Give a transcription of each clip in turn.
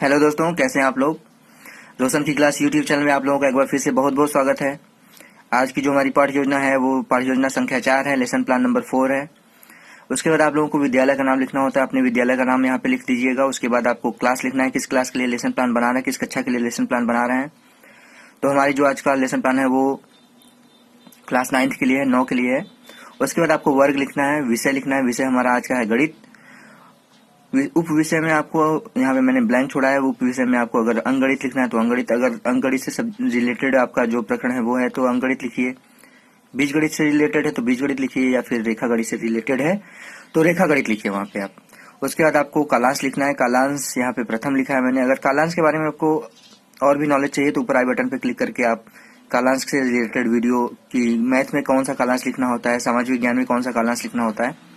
Hello दोस्तों, कैसे हैं आप लोग। रोशन की क्लास यूट्यूब चैनल में आप लोगों का एक बार फिर से बहुत बहुत स्वागत है। आज की जो हमारी पाठ्य योजना है वो पाठ्य योजना संख्या 4 है, लेसन प्लान नंबर 4 है। उसके बाद आप लोगों को विद्यालय का नाम लिखना होता है, अपने विद्यालय का नाम यहाँ पे लिख दीजिएगा। उसके बाद आपको क्लास लिखना है, किस क्लास के लिए लेसन प्लान बना रहे हैं, किस कक्षा के लिए लेसन प्लान बना रहे हैं। तो हमारी जो आज का लेसन प्लान है वो क्लास 9th के लिए है, 9 के लिए है। उसके बाद आपको वर्ग लिखना है, विषय लिखना है। विषय हमारा आज का है गणित। उप विषय में आपको यहाँ पे मैंने ब्लैंक छोड़ा है। उप विषय में आपको अगर अंकगणित लिखना है तो अंकगणित, अगर अंकगणित से सब रिलेटेड आपका जो प्रकरण है वो है तो अंकगणित लिखिए। बीजगणित से रिलेटेड है तो बीजगणित लिखिए, या फिर रेखा गणित से रिलेटेड है तो रेखा गणित लिखिए वहाँ पे आप। उसके बाद आपको कालांश लिखना है। कालांश यहाँ पे प्रथम लिखा है मैंने। अगर कालांश के बारे में आपको और भी नॉलेज चाहिए तो ऊपर आई बटन पे क्लिक करके आप कालांश से रिलेटेड वीडियो की, मैथ में कौन सा कालांश लिखना होता है, सामाजिक विज्ञान में कौन सा कालांश लिखना होता है,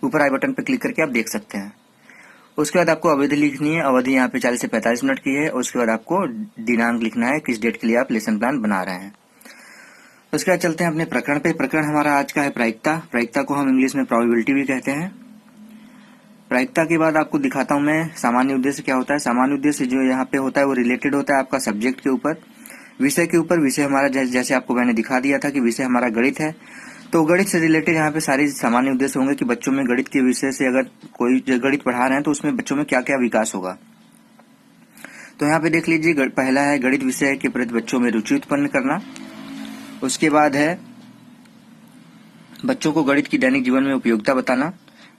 ऊपर आई बटन पे क्लिक करके आप देख सकते हैं। उसके बाद आपको अवधि लिखनी है। अवधि यहाँ पे 40 से 45 मिनट की है। उसके बाद आपको दिनांक लिखना है, किस डेट के लिए आप लेसन प्लान बना रहे हैं। उसके बाद चलते हैं अपने प्रकरण पे। प्रकरण हमारा आज का है प्रायिकता। प्रायिकता को हम इंग्लिश में प्रोबेबिलिटी भी कहते हैं। प्रायिकता के बाद आपको दिखाता हूँ मैं सामान्य उद्देश्य क्या होता है। सामान्य उद्देश्य जो यहाँ पे होता है वो रिलेटेड होता है आपका सब्जेक्ट के ऊपर, विषय के ऊपर। विषय हमारा जैसे आपको मैंने दिखा दिया था कि विषय हमारा गणित है, तो गणित से रिलेटेड यहाँ पे सारे सामान्य उद्देश्य होंगे कि बच्चों में गणित के विषय से अगर कोई गणित पढ़ा रहे हैं तो उसमें बच्चों में क्या क्या विकास होगा। तो यहाँ पे देख लीजिए, पहला है गणित विषय के प्रति बच्चों में रुचि उत्पन्न करना। उसके बाद है बच्चों को गणित की दैनिक जीवन में उपयोगिता बताना।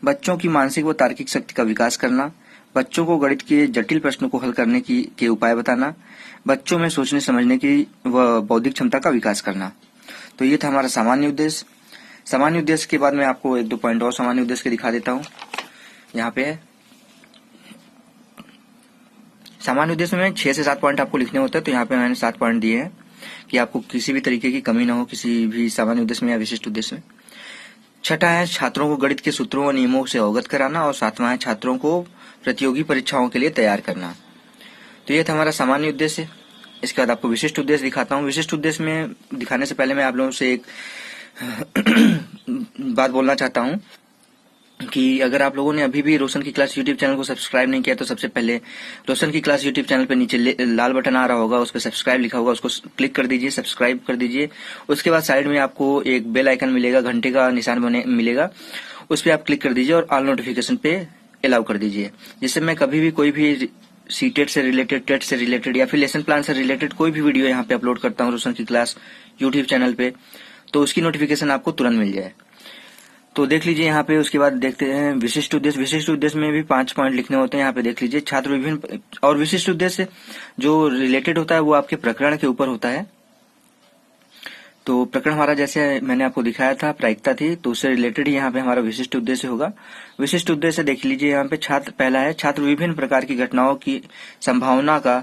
बच्चों की मानसिक व तार्किक शक्ति का विकास करना। बच्चों को गणित के जटिल प्रश्नों को हल करने के उपाय बताना। बच्चों में सोचने समझने की व बौद्धिक क्षमता का विकास करना। तो ये था हमारा सामान्य उद्देश्य। सामान्य उद्देश्य के बाद मैं आपको एक दो पॉइंट और सामान्य उद्देश्य के दिखा देता हूँ। यहाँ पे सामान्य उद्देश्य में 6 से 7 पॉइंट आपको लिखने होते हैं, तो यहाँ पे मैंने 7 पॉइंट दिए हैं कि आपको किसी भी तरीके की कमी ना हो किसी भी सामान्य उद्देश्य में या विशिष्ट उद्देश्य में। छठा है छात्रों को गणित के सूत्रों व नियमों से अवगत कराना। और 7वां है छात्रों को प्रतियोगी परीक्षाओं के लिए तैयार करना। तो ये था हमारा सामान्य उद्देश्य। इसके बाद आपको विशिष्ट उद्देश्य दिखाता हूँ। विशिष्ट उद्देश्य में दिखाने से पहले मैं आप लोगों से एक बात बोलना चाहता हूँ कि अगर आप लोगों ने अभी भी रोशन की क्लास यूट्यूब चैनल को सब्सक्राइब नहीं किया तो सबसे पहले रोशन की क्लास यूट्यूब चैनल पे नीचे लाल बटन आ रहा होगा, उस पर सब्सक्राइब लिखा होगा, उसको क्लिक कर दीजिए, सब्सक्राइब कर दीजिए। उसके बाद साइड में आपको एक बेल आइकन मिलेगा, घंटे का निशान मिलेगा, उस पर आप क्लिक कर दीजिए और ऑल नोटिफिकेशन पे अलाउ कर दीजिए, जिससे मैं कभी भी कोई भी सीटेट से रिलेटेड, टेट से रिलेटेड या फिर लेसन प्लान से रिलेटेड कोई भी वीडियो यहाँ पे अपलोड करता हूँ रोशन की क्लास यूट्यूब चैनल पे, तो उसकी नोटिफिकेशन आपको तुरंत मिल जाए। तो देख लीजिए यहाँ पे। उसके बाद देखते हैं विशिष्ट उद्देश्य। विशिष्ट उद्देश्य में भी 5 पॉइंट लिखने होते हैं। यहाँ पे देख लीजिए, छात्र विभिन्न और विशिष्ट उद्देश्य जो रिलेटेड होता है वो आपके प्रकरण के ऊपर होता है। तो प्रकरण हमारा जैसे मैंने आपको दिखाया था प्रायिकता थी, तो उससे रिलेटेड ही यहाँ पे हमारा विशिष्ट उद्देश्य होगा। विशिष्ट उद्देश्य देख लीजिए यहाँ पे पहला है छात्र विभिन्न प्रकार की घटनाओं की संभावना का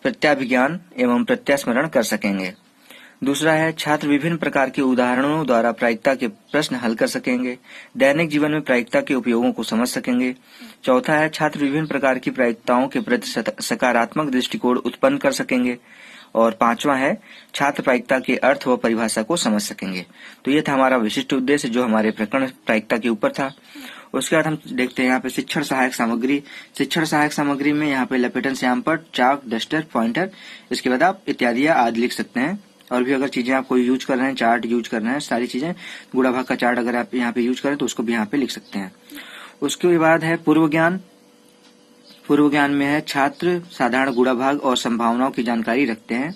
प्रत्याभिज्ञान एवं प्रत्यास्मरण कर सकेंगे। दूसरा है छात्र विभिन्न प्रकार के उदाहरणों द्वारा प्रायिकता के प्रश्न हल कर सकेंगे, दैनिक जीवन में प्रायिकता के उपयोगों को समझ सकेंगे। चौथा है छात्र विभिन्न प्रकार की प्रायिकताओं के प्रति सकारात्मक दृष्टिकोण उत्पन्न कर सकेंगे। और 5वां है छात्र प्रायिकता के अर्थ व परिभाषा को समझ सकेंगे। तो ये था हमारा विशिष्ट उद्देश्य जो हमारे प्रकरण प्रायिकता के ऊपर था। उसके बाद हम देखते हैं यहाँ पे शिक्षण सहायक सामग्री। शिक्षण सहायक सामग्री में यहाँ पे लपेटन श्यामपट्ट, चाक, डस्टर, पॉइंटर, इसके बाद आप इत्यादि आदि लिख सकते हैं। और भी अगर चीजें आप कोई यूज कर रहे हैं, चार्ट यूज कर रहे हैं, सारी चीजें, गुणा भाग का चार्ट अगर आप यहाँ पे यूज करें तो उसको भी यहाँ पे लिख सकते हैं। उसके बाद है पूर्व ज्ञान। पूर्व ज्ञान में है छात्र साधारण गुणा भाग और संभावनाओं की जानकारी रखते हैं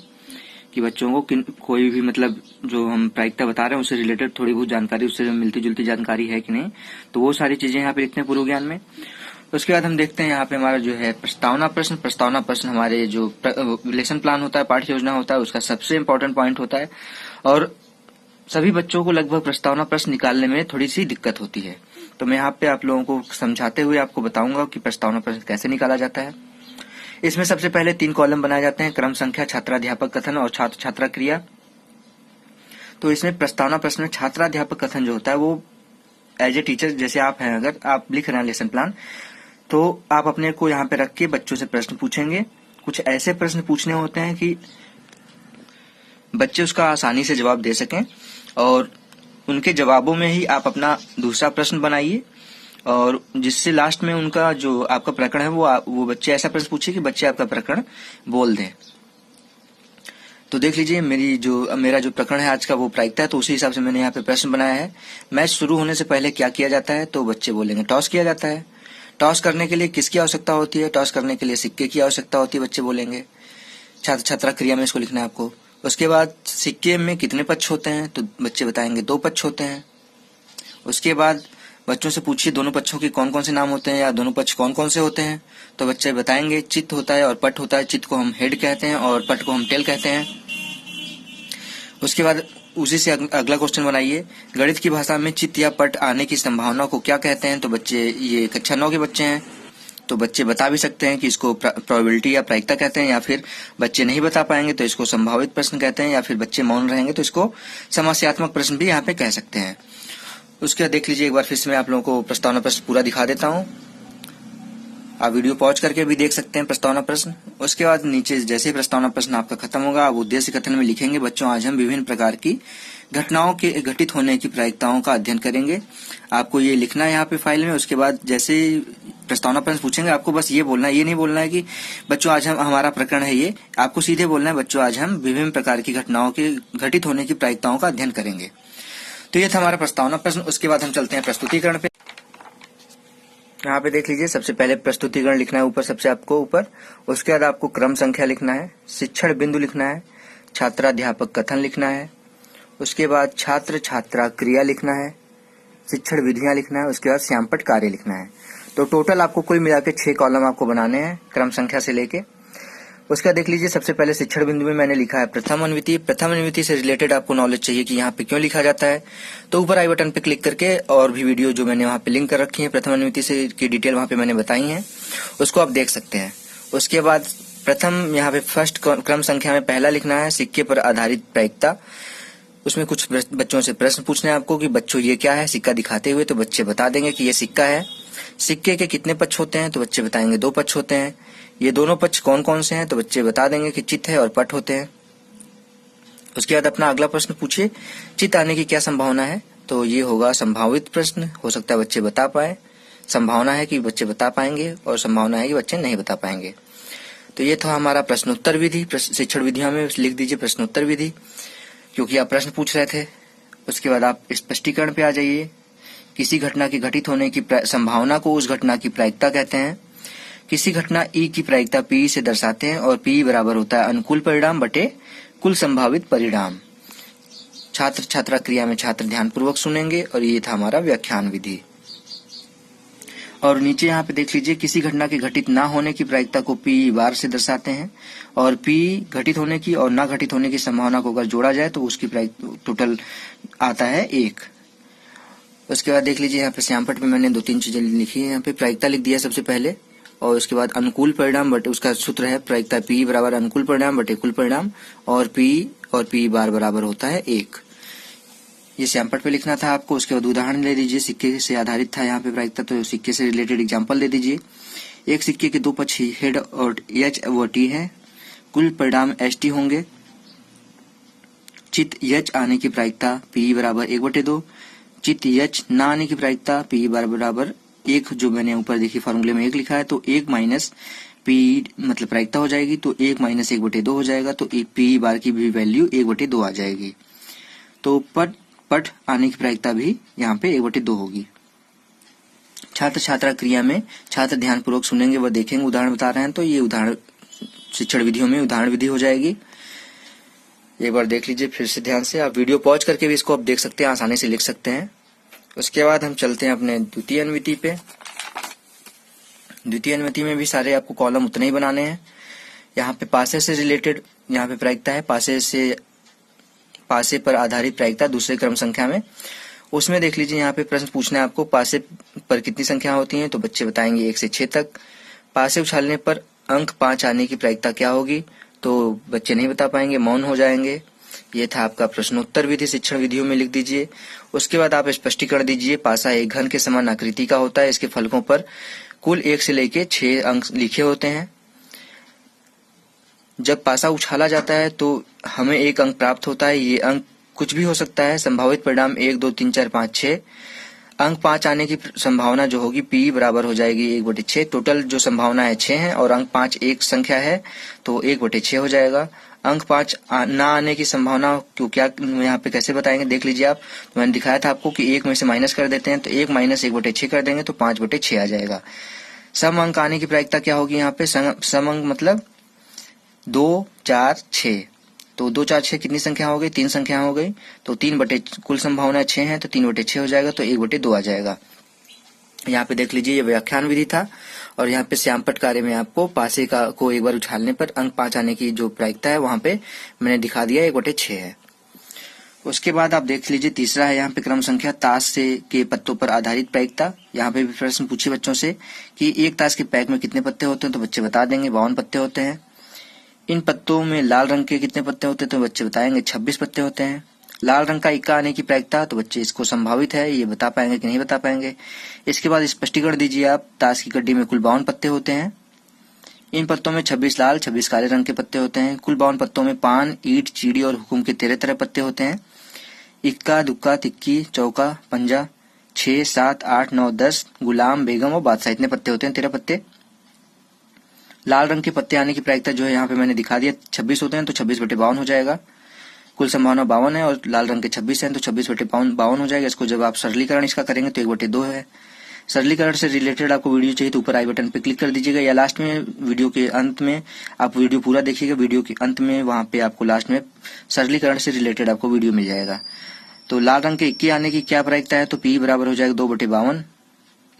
कि बच्चों को कोई भी मतलब जो हम प्रायिकता बता रहे हैं उससे रिलेटेड थोड़ी बहुत जानकारी, उससे मिलती जुलती जानकारी है कि नहीं, तो वो सारी चीजें यहाँ पे लिखते हैं पूर्व ज्ञान में। उसके बाद हम देखते हैं यहाँ पे हमारा जो है प्रस्तावना प्रश्न। प्रस्तावना प्रश्न हमारे जो लेसन प्लान होता है, पाठ्य योजना होता है, उसका सबसे इम्पोर्टेंट पॉइंट होता है और सभी बच्चों को लगभग प्रस्तावना प्रश्न निकालने में थोड़ी सी दिक्कत होती है। तो मैं यहाँ पे आप लोगों को समझाते हुए आपको बताऊंगा कि प्रस्तावना प्रश्न कैसे निकाला जाता है। इसमें सबसे पहले 3 कॉलम बनाए जाते हैं, क्रम संख्या, छात्राध्यापक कथन और छात्र छात्रा क्रिया। तो इसमें प्रस्तावना प्रश्न में छात्राध्यापक कथन जो होता है वो एज ए टीचर, जैसे आप हैं, अगर आप लिख रहे हैं लेसन प्लान, तो आप अपने को यहाँ पे रख के बच्चों से प्रश्न पूछेंगे। कुछ ऐसे प्रश्न पूछने होते हैं कि बच्चे उसका आसानी से जवाब दे सकें और उनके जवाबों में ही आप अपना दूसरा प्रश्न बनाइए और जिससे लास्ट में उनका जो आपका प्रकरण है वो बच्चे ऐसा प्रश्न पूछे कि बच्चे आपका प्रकरण बोल दें। तो देख लीजिए मेरा जो प्रकरण है आज का वो प्रायिकता है, तो उसी हिसाब से मैंने यहाँ पे प्रश्न बनाया है। मैच शुरू होने से पहले क्या किया जाता है, तो बच्चे बोलेंगे टॉस किया जाता है। टॉस करने के लिए किसकी आवश्यकता होती है, टॉस करने के लिए सिक्के की आवश्यकता होती है, बच्चे बोलेंगे। छात्र छात्रा क्रिया में इसको लिखना है आपको। उसके बाद सिक्के में कितने पक्ष होते हैं, तो बच्चे बताएंगे 2 पक्ष होते हैं। उसके बाद बच्चों से पूछिए दोनों पक्षों के कौन कौन से नाम होते हैं या दोनों पक्ष कौन कौन से होते हैं, तो बच्चे बताएंगे चित्त होता है और पट होता है। चित्त को हम हेड कहते हैं और पट को हम टेल कहते हैं। उसके बाद उसी से अगला क्वेश्चन बनाइए, गणित की भाषा में चित्त या पट आने की संभावना को क्या कहते हैं, तो बच्चे ये कक्षा 9 के बच्चे हैं, तो बच्चे बता भी सकते हैं कि इसको प्रोबेबिलिटी या प्रायिकता कहते हैं, या फिर बच्चे नहीं बता पाएंगे तो इसको संभावित प्रश्न कहते हैं, या फिर बच्चे मौन रहेंगे तो इसको समस्यात्मक प्रश्न भी यहाँ पे कह सकते हैं। उसके बाद देख लीजिए एक बार फिर से मैं आप लोगों को प्रस्तावना प्रश्न पूरा दिखा देता हूँ। आप वीडियो पॉज करके भी देख सकते हैं प्रस्तावना प्रश्न। उसके बाद नीचे जैसे ही प्रस्तावना प्रश्न आपका खत्म होगा, आप उद्देश्य कथन में लिखेंगे बच्चों आज हम विभिन्न प्रकार की घटनाओं के घटित होने की प्रायिकताओं का अध्ययन करेंगे। आपको ये लिखना है यहाँ पे फाइल में। उसके बाद जैसे प्रस्तावना प्रश्न पूछेंगे आपको बस ये बोलना है, ये नहीं बोलना है कि बच्चों आज हम हमारा प्रकरण है ये, आपको सीधे बोलना है बच्चों आज हम विभिन्न प्रकार की घटनाओं के घटित होने की प्रायिकताओं का अध्ययन करेंगे। तो ये था हमारा प्रस्तावना प्रश्न। उसके बाद हम चलते हैं प्रस्तुतिकरण पे। यहाँ पे देख लीजिए सबसे पहले प्रस्तुतिकरण लिखना है ऊपर, सबसे आपको ऊपर। उसके बाद आपको क्रम संख्या लिखना है, शिक्षण बिंदु लिखना है, छात्राध्यापक कथन लिखना है, उसके बाद छात्र छात्रा क्रिया लिखना है, शिक्षण विधियां लिखना है, उसके बाद श्यामपट्ट कार्य लिखना है। तो टोटल आपको कुल मिला के 6 कॉलम आपको बनाने हैं क्रम संख्या से लेके। उसका देख लीजिए सबसे पहले शिक्षण बिंदु में मैंने लिखा है प्रथम अनुवृत्ति। प्रथम अनुवृत्ति से रिलेटेड आपको नॉलेज चाहिए कि यहाँ पे क्यों लिखा जाता है, तो ऊपर आई बटन पे क्लिक करके और भी वीडियो जो मैंने वहाँ पे लिंक कर रखी है प्रथम अनुवृत्ति से की डिटेल वहाँ पे मैंने बताई है, उसको आप देख सकते हैं। उसके बाद प्रथम यहाँ पे फर्स्ट क्रम संख्या में पहला लिखना है सिक्के पर आधारित प्रायिकता। उसमें कुछ बच्चों से प्रश्न पूछने हैं आपको कि बच्चों ये क्या है, सिक्का दिखाते हुए, तो बच्चे बता देंगे कि ये सिक्का है। सिक्के के कितने पक्ष होते हैं, तो बच्चे बताएंगे 2 पक्ष होते हैं। ये दोनों पक्ष कौन कौन से हैं, तो बच्चे बता देंगे कि चित्त है और पट होते हैं। उसके बाद अपना अगला प्रश्न पूछिए चित्त आने की क्या संभावना है, तो ये होगा संभावित प्रश्न। हो सकता है बच्चे बता पाए, संभावना है कि बच्चे बता पाएंगे और संभावना है कि बच्चे नहीं बता पाएंगे। तो ये था हमारा प्रश्नोत्तर विधि। शिक्षण विधियों में लिख दीजिए प्रश्नोत्तर विधि, क्योंकि आप प्रश्न पूछ रहे थे। उसके बाद आप स्पष्टीकरण पे आ जाइए। किसी घटना की घटित होने की संभावना को उस घटना की प्रायिकता कहते हैं। किसी घटना ई की प्रायिकता पी से दर्शाते हैं और पी बराबर होता है अनुकूल परिणाम बटे कुल संभावित परिणाम। छात्र छात्रा क्रिया में छात्र ध्यान पूर्वक सुनेंगे और ये था हमारा व्याख्यान विधि। और नीचे यहाँ पे देख लीजिए किसी घटना के घटित ना होने की प्रायिकता को पी बार से दर्शाते हैं और पी घटित होने की और ना घटित होने की संभावना को अगर जोड़ा जाए तो उसकी टोटल आता है 1। उसके बाद देख लीजिए यहाँ पे श्यामपट्ट में मैंने 2-3 चीजें लिखी है। यहाँ पे प्रायिकता लिख दिया सबसे पहले, और उसके बाद अनुकूल परिणाम बटे उसका सूत्र है प्रायिकता पी बराबर अनुकूल परिणाम बटे कुल परिणाम, और पी बार बराबर होता है 1। ये श्यामपट्ट पे लिखना था आपको। उसके बाद उदाहरण ले लीजिए, सिक्के से आधारित था यहाँ पे प्रायिकता, तो सिक्के से रिलेटेड एग्जाम्पल दे दीजिए। एक सिक्के के 2 पक्ष हेड और एच व टी है, कुल परिणाम एच टी होंगे। चित्त एच आने की प्रायिकता पी बराबर 1/2, चित्त एच ना आने की प्रायिकता पी बार बराबर 1, जो मैंने ऊपर देखी फॉर्मूले में 1 लिखा है, तो 1 माइनस पी मतलब प्रायिकता हो जाएगी, तो 1 माइनस 1/2 हो जाएगा, तो पी बार की भी वैल्यू 1/2 आ जाएगी। तो पट आने की प्रायिकता भी यहाँ पे 1/2 होगी। छात्र छात्रा क्रिया में छात्र ध्यान पूर्वक सुनेंगे व देखेंगे, उदाहरण बता रहे हैं, तो ये उदाहरण शिक्षण विधियों में उदाहरण विधि हो जाएगी। एक बार देख लीजिए फिर से ध्यान से, आप वीडियो पॉज करके भी इसको आप देख सकते हैं, आसानी से लिख सकते हैं। उसके बाद हम चलते हैं अपने द्वितीय अनुवृत्ति पे। द्वितीय अनुवृत्ति में भी सारे आपको कॉलम उतने ही बनाने हैं। यहाँ पे पासे से रिलेटेड यहाँ पे प्रायिकता है, पासे पर आधारित प्रायिकता दूसरे क्रम संख्या में। उसमें देख लीजिए यहाँ पे प्रश्न पूछना है आपको पासे पर कितनी संख्या होती है, तो बच्चे बताएंगे 1 से 6 तक। पासे उछालने पर अंक 5 आने की प्रायिकता क्या होगी, तो बच्चे नहीं बता पाएंगे, मौन हो जाएंगे। ये था आपका प्रश्नोत्तर विधि, शिक्षण विधियों में लिख दीजिए। उसके बाद आप स्पष्टीकरण दीजिए। पासा एक घन के समान आकृति का होता है, इसके फलकों पर कुल 1 से लेके 6 अंक लिखे होते हैं। जब पासा उछाला जाता है तो हमें 1 अंक प्राप्त होता है। ये अंक कुछ भी हो सकता है। संभावित परिणाम 1, 2, 3, 4, 5, 6। अंक 5 आने की संभावना जो होगी P बराबर हो जाएगी 1/6। टोटल जो संभावना है 6 है और अंक 5 एक संख्या है तो 1/6 हो जाएगा। अंक 5 ना आने की संभावना क्यों क्या यहाँ पे कैसे बताएंगे देख लीजिए आप। तो मैंने दिखाया था आपको कि 1 में से माइनस कर देते हैं तो 1 माइनस 1/6 कर देंगे तो 5/6 आ जाएगा। सम अंक आने की प्रायिकता क्या होगी यहाँ पे, सम अंक मतलब 2, 4, 6। तो 2, 4, 6 कितनी संख्या हो गई, 3 संख्या हो गई। तो कुल संभावना 6 है तो 3/6 हो जाएगा तो 1/2 आ जाएगा। यहाँ पे देख लीजिए ये व्याख्यान विधि था और यहाँ पे श्यामपट्ट कार्य में आपको पासे का को एक बार उछालने पर अंक 5 आने की जो प्रायिकता है वहां पे मैंने दिखा दिया 1/6 है। उसके बाद आप देख लीजिए तीसरा है यहाँ पे क्रम संख्या ताश से के पत्तों पर आधारित प्रायिकता। यहाँ पे भी प्रश्न पूछिए बच्चों से कि एक ताश के पैक में कितने पत्ते होते हैं तो बच्चे बता देंगे 52 पत्ते होते हैं। इन पत्तों में लाल रंग के कितने पत्ते होते हैं तो बच्चे बताएंगे 26 पत्ते होते हैं। लाल रंग का इक्का आने की प्रायिकता तो बच्चे इसको संभावित है ये बता पाएंगे कि नहीं बता पाएंगे। इसके बाद स्पष्टीकरण दीजिए आप। ताश की गड्डी में कुल 52 पत्ते होते हैं। इन पत्तों में 26 लाल 26 काले रंग के पत्ते होते हैं। कुल 52 पत्तों में पान, ईंट, चीड़ी और हुकुम के 13 तरह पत्ते होते हैं। इक्का, दुक्का, तिक्की, चौका, पंजा 6, 7, 8, 9, 10 गुलाम, बेगम और बादशाह इतने पत्ते होते हैं 13 पत्ते। लाल रंग के पत्ते आने की प्रायिकता जो है यहाँ पे मैंने दिखा दिया 26 होते हैं तो 26/52 हो जाएगा। कुल संभावना 52 है और लाल रंग के 26 हैं तो 26/52 हो जाएगा। इसको जब आप सरलीकरण इसका करेंगे तो 1/2 है। सरलीकरण से रिलेटेड आपको वीडियो चाहिए तो ऊपर आई बटन पे क्लिक कर दीजिएगा या लास्ट में वीडियो के अंत में आप वीडियो पूरा देखिएगा। वीडियो के अंत में वहां पे आपको लास्ट में सरलीकरण से रिलेटेड आपको वीडियो मिल जाएगा। तो लाल रंग के इक्के आने की क्या प्रायिकता है तो P बराबर हो जाएगा 2/52।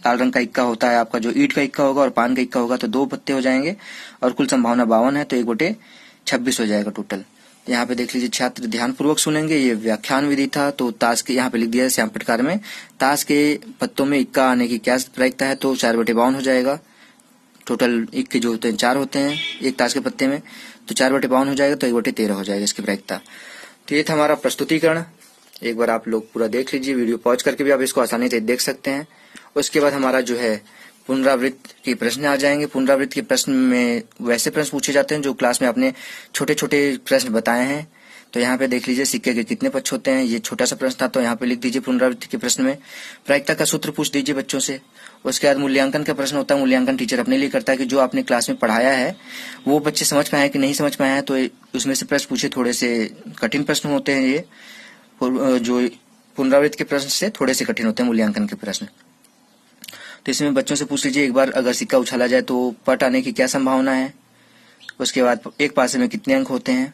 लाल रंग का इक्का होता है आपका जो ईंट का इक्का होगा और पान का इक्का होगा तो 2 पत्ते हो जाएंगे और कुल संभावना 52 है तो 1/26 हो जाएगा टोटल। यहाँ पे देख लीजिए छात्र ध्यानपूर्वक सुनेंगे। ये व्याख्यान विधि था तो ताश के यहाँ पे लिख दिया है श्यामपट्ट कार्य में ताश के पत्तों में इक्का आने की क्या प्रायिकता है तो 4/52 हो जाएगा। टोटल इक्के जो होते हैं 4 होते हैं एक ताश के पत्ते में तो 4/52 हो जाएगा तो 1/13 हो जाएगा इसकी प्रायिकता। तो ये था हमारा प्रस्तुतिकरण। एक बार आप लोग पूरा देख लीजिए। वीडियो पॉज करके भी आप इसको आसानी से देख सकते हैं। उसके बाद हमारा जो है पुनरावृत्त के प्रश्न आ जाएंगे। पुनरावृत्त के प्रश्न में वैसे प्रश्न पूछे जाते हैं जो क्लास में आपने छोटे छोटे प्रश्न बताए हैं। तो यहाँ पे देख लीजिए सिक्के के कितने पक्ष होते हैं, ये छोटा सा प्रश्न था तो यहाँ पे लिख दीजिए पुनरावृत्ति के प्रश्न में। प्रायिकता का सूत्र पूछ दीजिए बच्चों से। उसके बाद मूल्यांकन का प्रश्न होता है। मूल्यांकन टीचर अपने लिए करता है कि जो आपने क्लास में पढ़ाया है वो बच्चे समझ पाए कि नहीं समझ पाए हैं तो उसमें से प्रश्न पूछे। थोड़े से कठिन प्रश्न होते हैं ये, जो पुनरावृत्ति के प्रश्न से थोड़े से कठिन होते हैं मूल्यांकन के प्रश्न। तो इसमें बच्चों से पूछ लीजिए एक बार अगर सिक्का उछाला जाए तो पट आने की क्या संभावना है। उसके बाद एक पासे में कितने अंक होते हैं।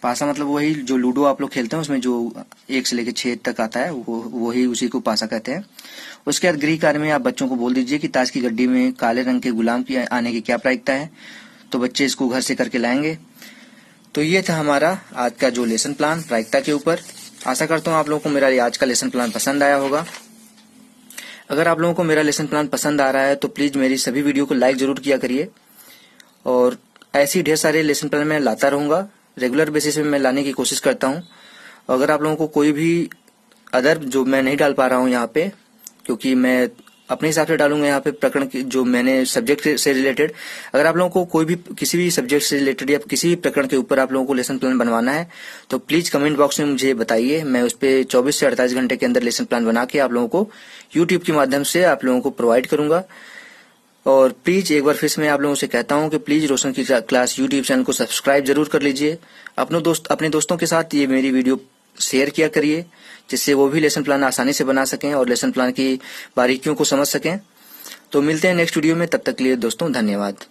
पासा मतलब वही जो लूडो आप लोग खेलते हैं उसमें जो 1 से लेकर 6 तक आता है वही उसी को पासा कहते हैं। उसके बाद गृह कार्य में आप बच्चों को बोल दीजिए कि ताश की गड्डी में काले रंग के गुलाम की आने की क्या प्रायिकता है। तो बच्चे इसको घर से करके लाएंगे। तो ये था हमारा आज का जो लेसन प्लान प्रायिकता के ऊपर। आशा करता हूँ आप लोगों को मेरा आज का लेसन प्लान पसंद आया होगा। अगर आप लोगों को मेरा लेसन प्लान पसंद आ रहा है तो प्लीज मेरी सभी वीडियो को लाइक जरूर किया करिए और ऐसी ढेर सारे लेसन प्लान मैं लाता रहूंगा। रेगुलर बेसिस में मैं लाने की कोशिश करता हूं। अगर आप लोगों को कोई भी अदर जो मैं नहीं डाल पा रहा हूं यहाँ पे, क्योंकि मैं अपने हिसाब से डालूंगा यहाँ पे प्रकरण की जो मैंने सब्जेक्ट से रिलेटेड। अगर आप लोगों को कोई भी किसी भी सब्जेक्ट से रिलेटेड या किसी भी प्रकरण के ऊपर आप लोगों को लेसन प्लान बनवाना है तो प्लीज कमेंट बॉक्स में मुझे बताइए। मैं उस पर 24 से 48 घंटे के अंदर लेसन प्लान बना के आप लोगों को यूट्यूब के माध्यम से आप लोगों को प्रोवाइड करूंगा। और प्लीज एक बार फिर से मैं आप लोगों से कहता हूं कि प्लीज रोशन की क्लास यूट्यूब चैनल को सब्सक्राइब जरूर कर लीजिए। अपने दोस्तों के साथ ये मेरी वीडियो शेयर किया करिए जिससे वो भी लेसन प्लान आसानी से बना सकें और लेसन प्लान की बारीकियों को समझ सकें। तो मिलते हैं नेक्स्ट वीडियो में, तब तक के लिए दोस्तों धन्यवाद।